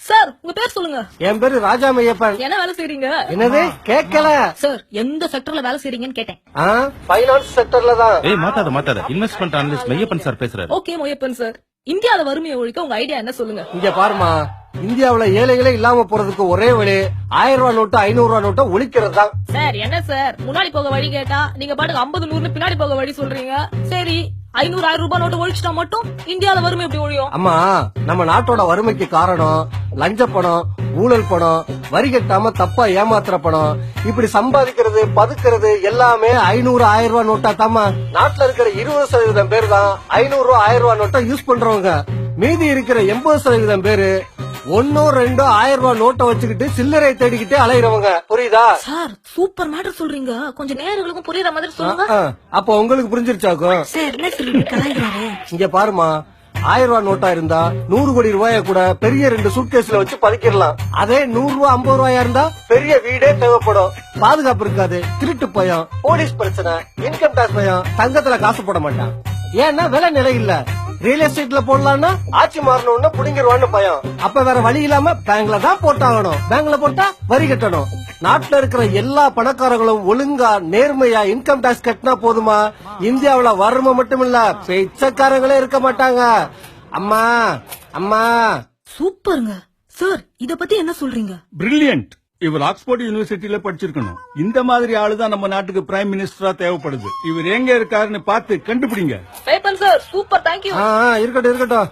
Sir உங்க பேர் சொல்லுங்க. என் பேரு ராஜா மையப்பன். என்ன வேலை செய்றீங்க? என்னது கேட்கல சார். எந்த செக்டர்ல வேலை செய்றீங்கன்னு கேட்டேன். ஃபைனான்ஸ் செக்டர்ல தான். ஏய் மாத்தாத இன்வெஸ்ட்மெண்ட் அனலிஸ்ட் மையப்பன் சார் பேசுறாரு. ஓகே மையப்பன் சார், இந்தியால வறுமையை ஒழிக்க உங்க ஐடியா என்ன சொல்லுங்க. இங்க பாருமா, இந்தியாவுல ஏழைகளே இல்லாம போறதுக்கு ஒரே வழி 1000 ரூபாய் நோட்டு 500 ரூபாய் நோட்டை ஒழிக்கிறது தான். சார் என்ன சார் முன்னாடி போக வழி கேட்டா நீங்க பாட்டுக்கு 50 100 பின்னாடி போக வழி சொல்றீங்க. சரி 500 1000 ரூபாய் நோட்டு ஒழிச்சிட்டா மட்டும் இந்தியால வறுமை எப்படி ஒழியும்? அம்மா, நம்ம நாட்டோட வறுமைக்கு காரணம் லஞ்ச பணம், ஊழல் பணம், வரி கட்டாம தப்பா ஏமாத்துற பணம், இப்படி சம்பாதிக்கிறது பதுக்கிறது எல்லாமே 500 1000 ரூபாய் நோட்டா தாமா. நாட்டுல இருக்கிற 20% பேர் தான் 500 ரூபாய் 1000 ரூபாய் நோட்டை யூஸ் பண்றவங்க. மீதி இருக்கிற 80% பேரு 1 2 1000 ரூபாய் நோட்டை வச்சுக்கிட்டு சில்லறை தேடிக்கிட்டே அலையிறவங்க. புரியுதா சார்? சூப்பர் மேட்டர் சொல்றீங்க, கொஞ்சம் நேயர்களுக்கும் புரியுற மாதிரி சொல்லுங்க. அப்ப உங்களுக்கு புரிஞ்சிருச்சாக்கும். சார் என்ன சொல்றீங்க? இங்க பாருமா, 1000 ரூபாய் நோட்டா இருந்தா 100 கோடி ரூபாய கூட பெரிய 2 சூட்கேஸ்ல வச்சு பதுக்கிடலாம். அதே 100 ரூபாய் 50 ரூபாயா இருந்தா பெரிய வீடே தேவைப்படும். பாதுகாப்பு இருக்காது, திருட்டு பயம், போலீஸ் பிரச்சனை, இன்கம் டாக்ஸ் பயம், தங்கத்துல காசு போட மாட்டான். ஏன்னா விலை நிலை இல்ல. ரியல் எஸ்டேட்ல போடலாம்னா ஆட்சி மாறணும்னு புடிங்கிருவான்னு பயம். அப்ப வேற வழி இல்லாம பேங்க்ல தான் போட்டாகணும். பேங்க்ல போட்டா வரி கட்டணும். நாட்டுல இருக்கிற எல்லா பணக்காரங்களும் ஒழுங்கா நேர்மையா இன்கம் டாக்ஸ் கட்டினா போதுமா, இந்தியாவுல வறுமை மட்டும் இல்ல பிச்சைக்காரங்களே இருக்க மாட்டாங்க. அம்மா அம்மா. சூப்பருங்க சார், இத பத்தி என்ன சொல்றீங்க? பிரில்லியன்ட். இவர் ஆக்ஸ்போர்ட் யூனிவர்சிட்டியில படிச்சிருக்கணும். இந்த மாதிரி ஆளுதான் நம்ம நாட்டுக்கு பிரைம் மினிஸ்டரா தேவைப்படுது. இவர் எங்க இருக்காருன்னு பார்த்து கண்டுபிடிங்க. Maiyappan sir super, thank you. இருக்கட்டும் இருக்கட்டும்.